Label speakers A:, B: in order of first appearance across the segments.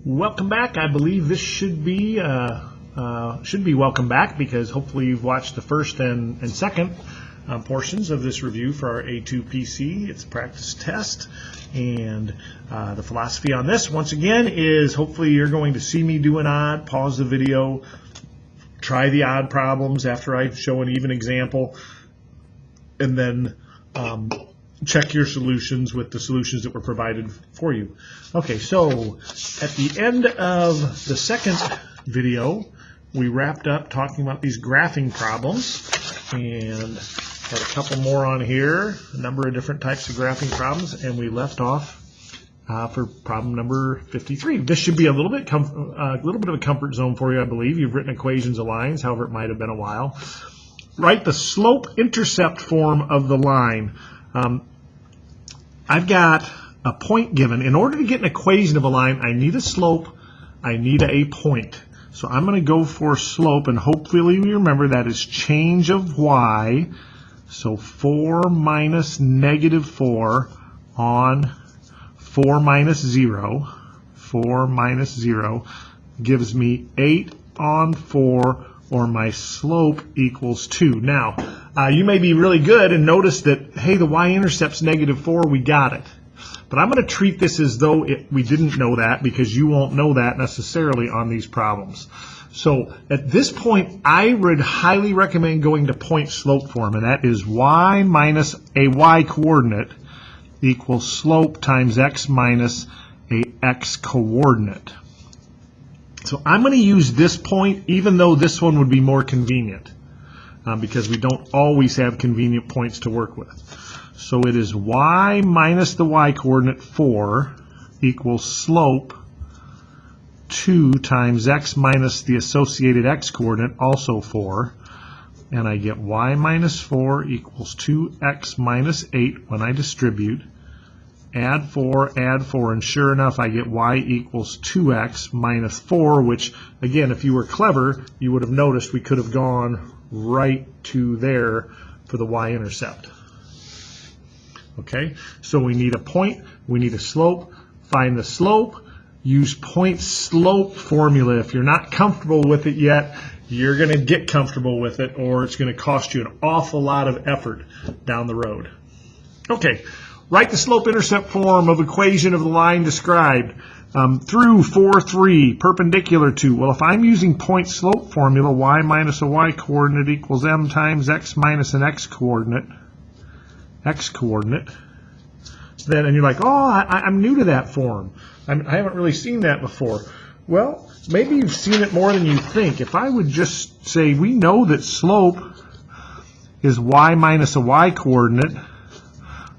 A: Welcome back. I believe this should be welcome back because hopefully you've watched the first and second portions of this review for our A2PC. It's a practice test, and the philosophy on this, once again, is hopefully you're going to see me do an odd, pause the video, try the odd problems after I show an even example, and then check your solutions with the solutions that were provided for you. Okay, so at the end of the second video, we wrapped up talking about these graphing problems and had a couple more on here, a number of different types of graphing problems, and we left off for problem number 53. This should be a little bit of a comfort zone for you, I believe. You've written equations of lines, however it might have been a while. Write the slope-intercept form of the line. I've got a point given. In order to get an equation of a line, I need a slope, I need a point. So I'm going to go for slope, and hopefully you remember that is change of y. So 4 minus negative 4 on 4 minus 0. 4 minus 0 gives me 8 on 4, or my slope equals 2. Now, you may be really good and notice that, hey, the y-intercept's negative 4, we got it. But I'm going to treat this as though we didn't know that, because you won't know that necessarily on these problems. So at this point, I would highly recommend going to point slope form, and that is y minus a y coordinate equals slope times x minus a x coordinate. So I'm going to use this point, even though this one would be more convenient, because we don't always have convenient points to work with. So it is y minus the y coordinate 4 equals slope 2 times x minus the associated x coordinate, also 4. And I get y minus 4 equals 2x minus 8 when I distribute. Add 4, and sure enough, I get y equals 2x minus 4, which, again, if you were clever, you would have noticed we could have gone right to there for the y-intercept. Okay, so we need a point, we need a slope. Find the slope, use point slope formula. If you're not comfortable with it yet, you're going to get comfortable with it, or it's going to cost you an awful lot of effort down the road. Okay. Write the slope-intercept form of equation of the line described through 4, 3, perpendicular to. Well, if I'm using point slope formula, y minus a y coordinate equals m times x minus an x coordinate, then, and you're like, oh, I'm new to that form. I haven't really seen that before. Well, maybe you've seen it more than you think. If I would just say, we know that slope is y minus a y coordinate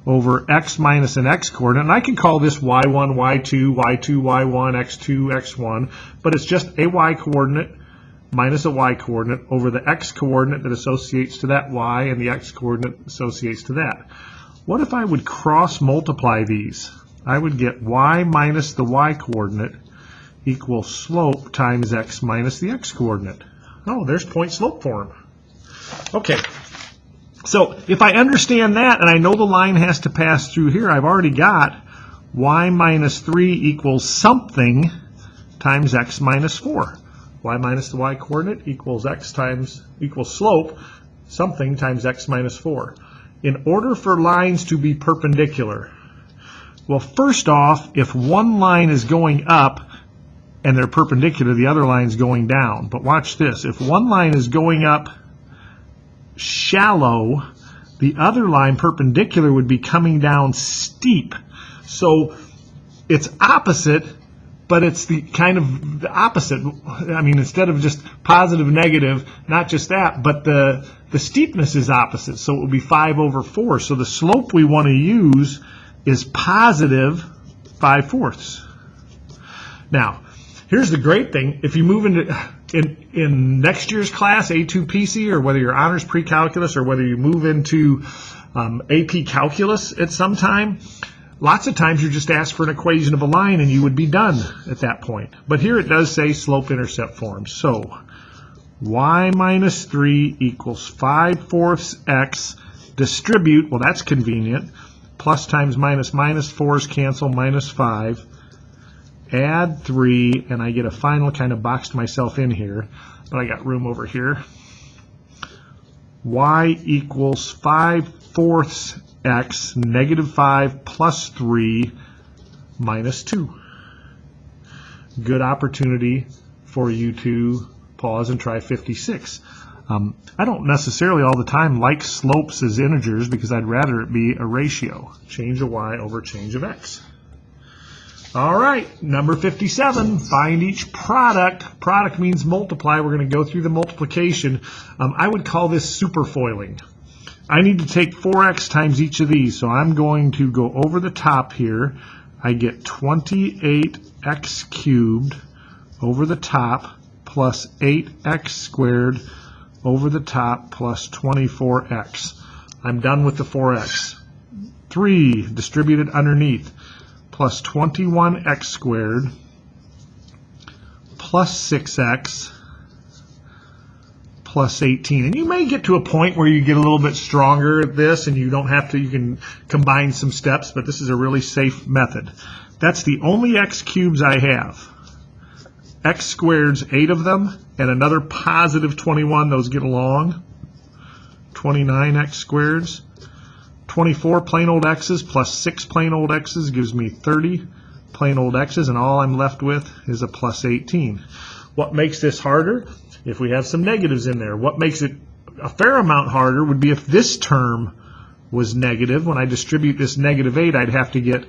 A: over x minus an x coordinate, and I can call this y1, y2, y2, y1, x2, x1, but it's just a y coordinate minus a y coordinate over the x coordinate that associates to that y and the x coordinate associates to that. What if I would cross multiply these? I would get y minus the y coordinate equals slope times x minus the x coordinate. Oh, there's point slope form. Okay. So if I understand that, and I know the line has to pass through here, I've already got y minus 3 equals something times x minus 4. Y minus the y coordinate equals slope something times x minus 4. In order for lines to be perpendicular, well, first off, if one line is going up and they're perpendicular, the other line is going down. But watch this. If one line is going up shallow, the other line perpendicular would be coming down steep. So it's opposite, but it's the kind of the opposite. I mean, instead of just positive, negative, not just that, but the steepness is opposite. So it will be 5 over 4. So the slope we want to use is positive 5/4. Now, here's the great thing. If you move into in next year's class, A2PC, or whether you're honors pre-calculus, or whether you move into AP calculus at some time, lots of times you're just asked for an equation of a line and you would be done at that point. But here it does say slope-intercept form. So y minus 3 equals 5/4 x. Distribute, well, that's convenient. Plus times minus, minus 4's cancel, minus 5. add 3, and I get a final, kind of boxed myself in here, but I got room over here. Y equals 5/4 x, negative 5 plus 3 minus 2. Good opportunity for you to pause and try 56. I don't necessarily all the time like slopes as integers because I'd rather it be a ratio. Change of y over change of x. All right, number 57, find each product. Product means multiply. We're going to go through the multiplication. I would call this superfoiling. I need to take 4x times each of these, so I'm going to go over the top here. I get 28x cubed over the top plus 8x squared over the top plus 24x. I'm done with the 4x. 3 distributed underneath plus 21x squared plus 6x plus 18. And you may get to a point where you get a little bit stronger at this and you don't have to, you can combine some steps, but this is a really safe method. That's the only x cubes I have. X squared's 8 of them, and another positive 21, those get along. 29x squareds. 24 plain old x's plus 6 plain old x's gives me 30 plain old x's, and all I'm left with is a plus 18. What makes this harder? If we have some negatives in there. What makes it a fair amount harder would be if this term was negative. When I distribute this negative 8, I'd have to get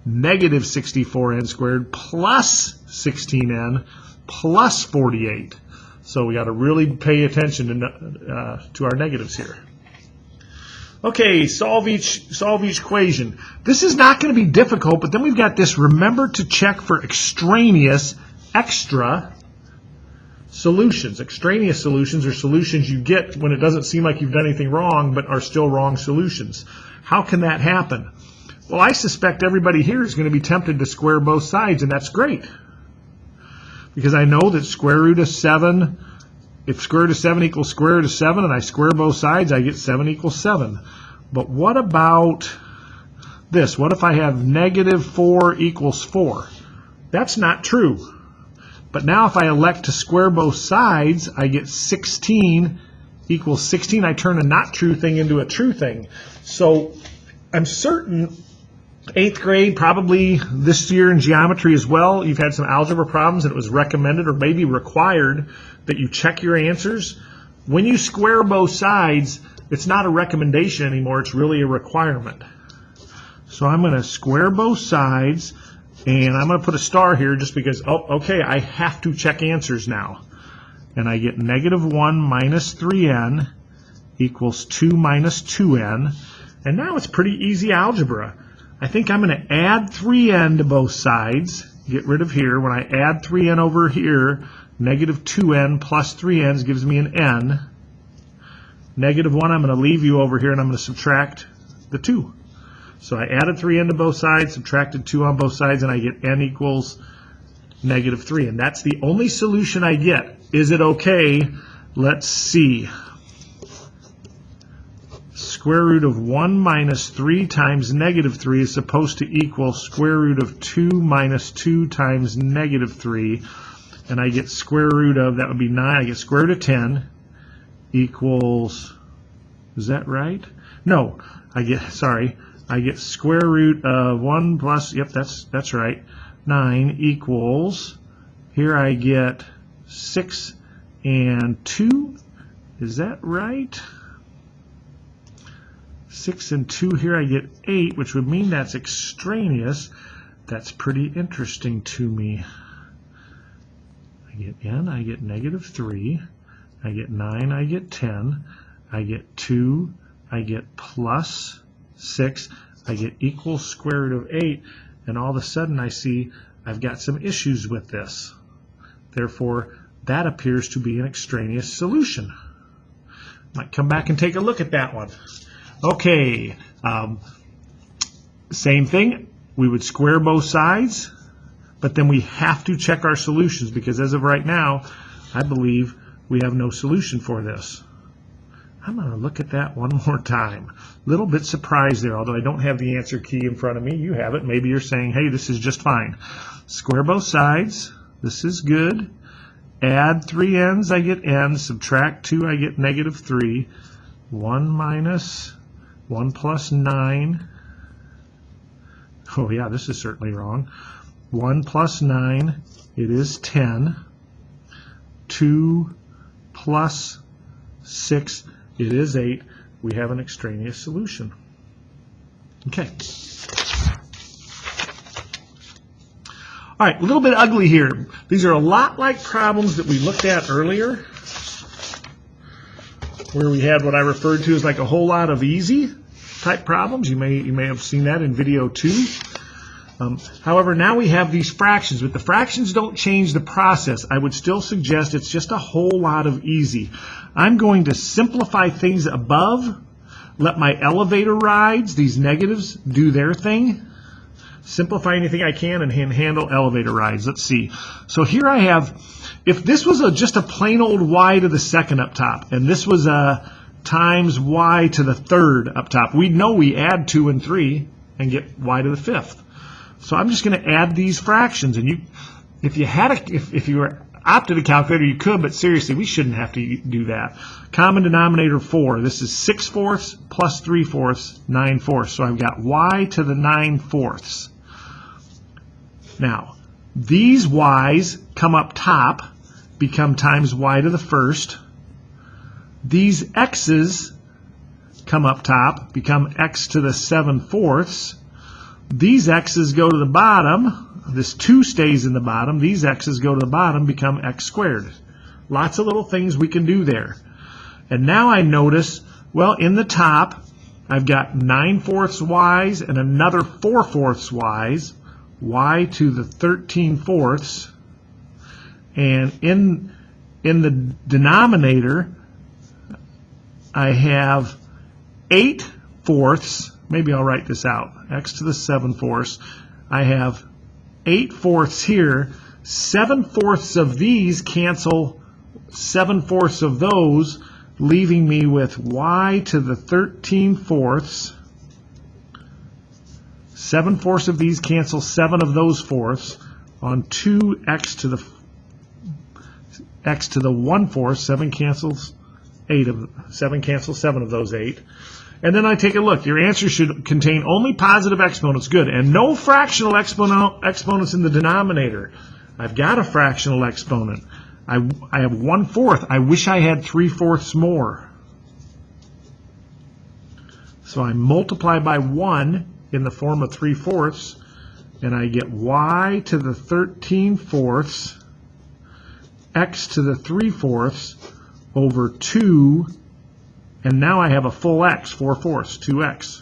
A: negative 64n squared plus 16n plus 48. So we got to really pay attention to our negatives here. Okay, solve each equation. This is not going to be difficult, but then we've got this. Remember to check for extraneous, extra solutions. Extraneous solutions are solutions you get when it doesn't seem like you've done anything wrong, but are still wrong solutions. How can that happen? Well, I suspect everybody here is going to be tempted to square both sides, and that's great. Because I know that square root of 7, if square root of 7 equals square root of 7, and I square both sides, I get 7 equals 7. But what about this? What if I have negative 4 equals 4? That's not true. But now if I elect to square both sides, I get 16 equals 16. I turn a not true thing into a true thing. So I'm certain 8th grade, probably this year in geometry as well, you've had some algebra problems and it was recommended or maybe required that you check your answers. When you square both sides, it's not a recommendation anymore, it's really a requirement. So I'm going to square both sides, and I'm going to put a star here just because, oh, okay, I have to check answers now. And I get negative 1 minus 3n equals 2 minus 2n. And now it's pretty easy algebra. I think I'm going to add 3n to both sides, get rid of here. When I add 3n over here, negative 2n plus 3n gives me an n. Negative 1, I'm going to leave you over here, and I'm going to subtract the 2. So I added 3n to both sides, subtracted 2 on both sides, and I get n equals negative 3. And that's the only solution I get. Is it okay? Let's see. Square root of 1 minus 3 times negative 3 is supposed to equal square root of 2 minus 2 times negative 3. And I get square root of, that would be 9, I get square root of 10 equals, is that right? No, I get square root of 1 plus, yep, that's right, 9 equals, here I get 6 and 2, is that right? 6 and 2, here I get 8, which would mean that's extraneous. That's pretty interesting to me. I get n, I get negative 3, I get 9, I get 10, I get 2, I get plus 6, I get equals square root of 8, and all of a sudden I see I've got some issues with this. Therefore, that appears to be an extraneous solution. Might come back and take a look at that one. Okay, same thing. We would square both sides, but then we have to check our solutions because as of right now, I believe we have no solution for this. I'm going to look at that one more time. A little bit surprised there, although I don't have the answer key in front of me. You have it. Maybe you're saying, hey, this is just fine. Square both sides. This is good. Add 3 n's, I get n. Subtract 2, I get negative 3. 1 minus 1 plus 9. Oh, yeah, this is certainly wrong. 1 plus 9, it is 10. 2 plus 6, it is 8. We have an extraneous solution. Okay. All right, a little bit ugly here. These are a lot like problems that we looked at earlier, where we had what I referred to as like a whole lot of easy type problems. You may have seen that in video 2. However, now we have these fractions, but the fractions don't change the process. I would still suggest it's just a whole lot of easy. I'm going to simplify things above, let my elevator rides, these negatives, do their thing. Simplify anything I can and handle elevator rides. Let's see. So here I have, if this was just a plain old y to the second up top, and this was a times y to the third up top, we'd know we add 2 and 3 and get y to the fifth. So I'm just going to add these fractions, and if you were opted a calculator, you could, but seriously, we shouldn't have to do that. Common denominator 4. This is 6/4 plus 3/4, 9/4. So I've got y to the 9/4. Now, these y's come up top, become times y to the first. These x's come up top, become x to the 7/4. These x's go to the bottom. This 2 stays in the bottom. These x's go to the bottom, become x squared. Lots of little things we can do there. And now I notice, well, in the top, I've got 9/4 y's and another 4/4 y's, y to the 13/4. And in the denominator, I have 8/4. Maybe I'll write this out. X to the 7/4. I have 8/4 here. 7/4 of these cancel 7/4 of those, leaving me with y to the 13/4. 7/4 of these cancel 7 of those fourths on 2x to the 1/4. 7 cancels 7 cancels 7 of those 8. And then I take a look. Your answer should contain only positive exponents. Good. And no fractional exponents in the denominator. I've got a fractional exponent. I have 1/4. I wish I had 3/4 more. So I multiply by 1 in the form of 3/4, and I get y to the 13/4, x to the 3/4 over 2. And now I have a full x, 4/4, 2x.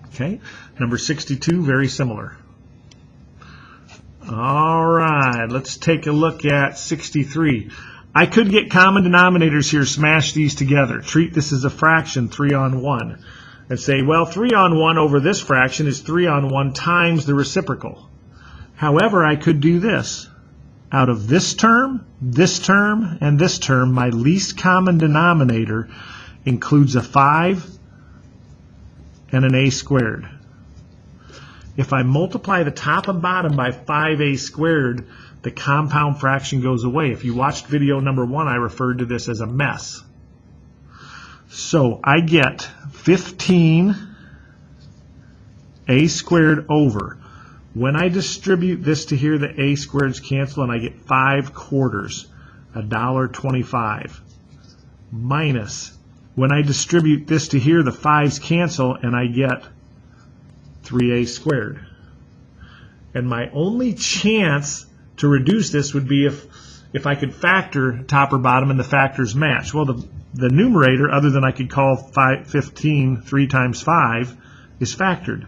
A: Okay, number 62, very similar. All right, let's take a look at 63. I could get common denominators here, smash these together. Treat this as a fraction, 3 on 1. And say, well, 3 on 1 over this fraction is 3 on 1 times the reciprocal. However, I could do this. Out of this term, and this term, my least common denominator includes a 5 and an a squared. If I multiply the top and bottom by 5a squared, the compound fraction goes away. If you watched video number 1, I referred to this as a mess. So I get 15a squared over. When I distribute this to here, the a squareds cancel, and I get 5/4, $1.25. Minus, when I distribute this to here, the 5's cancel, and I get 3a squared. And my only chance to reduce this would be if I could factor top or bottom and the factors match. Well, the numerator, other than I could call 15 3 times 5, is factored.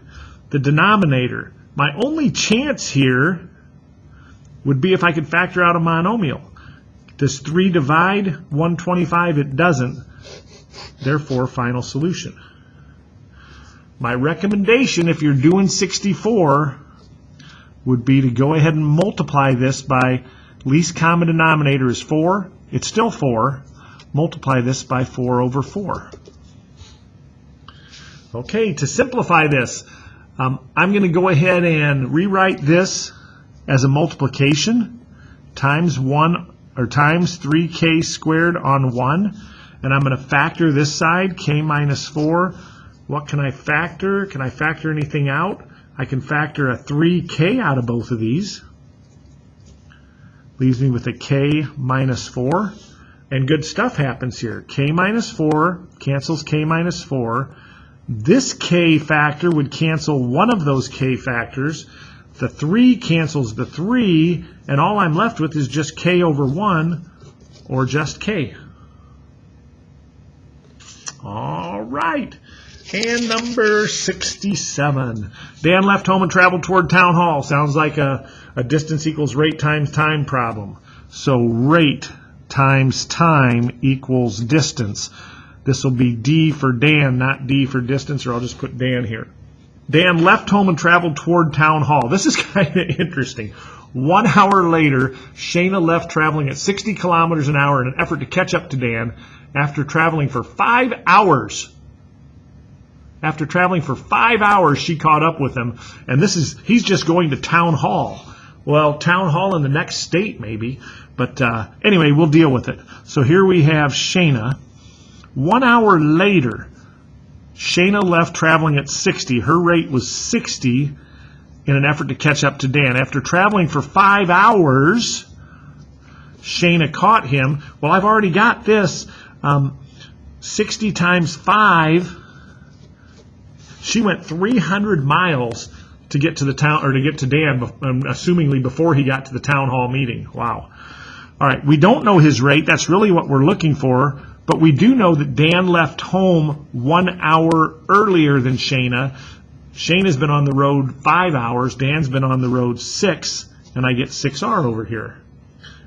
A: The denominator, my only chance here would be if I could factor out a monomial. Does 3 divide 125? It doesn't. Therefore, final solution. My recommendation, if you're doing 64, would be to go ahead and multiply this by least common denominator is 4. It's still 4. multiply this by 4 over 4. Okay, to simplify this, I'm going to go ahead and rewrite this as a multiplication times 3k squared on 1. And I'm going to factor this side, k minus 4. What can I factor? Can I factor anything out? I can factor a 3k out of both of these. Leaves me with a k minus 4. And good stuff happens here. K minus 4 cancels k minus 4. This k factor would cancel one of those k factors. The 3 cancels the 3, and all I'm left with is just k over 1, or just k. All right. And number 67. Dan left home and traveled toward town hall. Sounds like a distance equals rate times time problem. So rate times time equals distance. This will be D for Dan, not D for distance, or I'll just put Dan here. Dan left home and traveled toward town hall. This is kind of interesting. 1 hour later, Shayna left traveling at 60 kilometers an hour in an effort to catch up to Dan after traveling for 5 hours. After traveling for 5 hours, she caught up with him, and he's just going to town hall. Well, town hall in the next state maybe, but anyway, we'll deal with it. So here we have Shayna. 1 hour later, Shayna left traveling at 60. Her rate was 60 in an effort to catch up to Dan. After traveling for 5 hours, Shayna caught him. Well, I've already got this. 60 times 5. She went 300 miles to get to the town, or to get to Dan, assumingly before he got to the town hall meeting. Wow. All right, we don't know his rate. That's really what we're looking for. But we do know that Dan left home 1 hour earlier than Shayna. Shayna's been on the road 5 hours. Dan's been on the road 6, and I get 6R over here.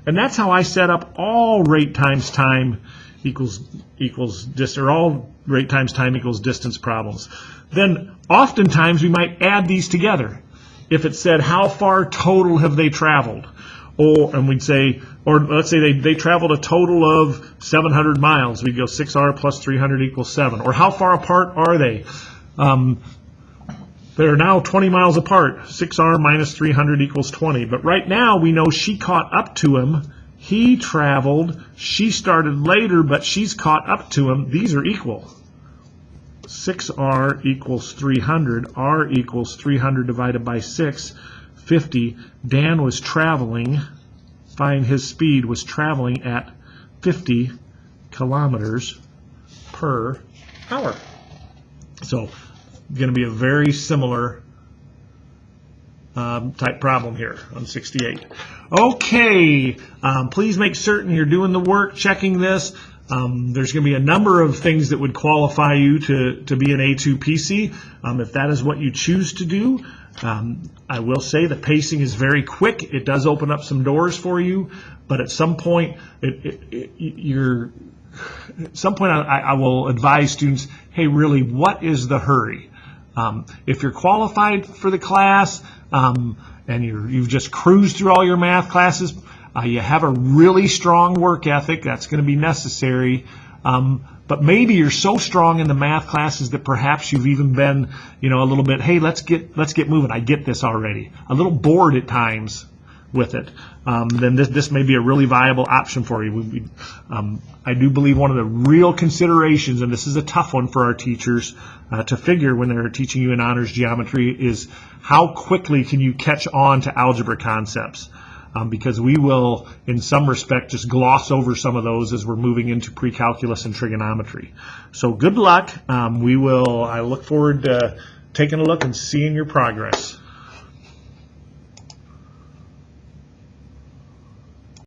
A: And that's how I set up all rate times time equals distance, or all rate times time equals distance problems. Then oftentimes we might add these together. If it said how far total have they traveled, and we'd say, or let's say they traveled a total of 700 miles, we'd go 6R plus 300 equals 7. Or how far apart are they? They're now 20 miles apart. 6R minus 300 equals 20. But right now we know she caught up to him. He traveled. She started later, but she's caught up to him. These are equal. 6R equals 300. R equals 300 divided by 6, 50. Dan was traveling, find his speed, was traveling at 50 kilometers per hour. So, going to be a very similar type problem here on 68. Okay, please make certain you're doing the work, checking this. There's going to be a number of things that would qualify you to be an A2PC. If that is what you choose to do, I will say the pacing is very quick. It does open up some doors for you, but at some point, I will advise students, hey, really, what is the hurry? If you're qualified for the class and you've just cruised through all your math classes, you have a really strong work ethic, that's going to be necessary. But maybe you're so strong in the math classes that perhaps you've even been, a little bit, hey, let's get moving. I get this already. A little bored at times with it. Then this may be a really viable option for you. I do believe one of the real considerations, and this is a tough one for our teachers to figure when they're teaching you in honors geometry, is how quickly can you catch on to algebra concepts. Because we will, in some respect, just gloss over some of those as we're moving into pre-calculus and trigonometry. So good luck. I look forward to taking a look and seeing your progress.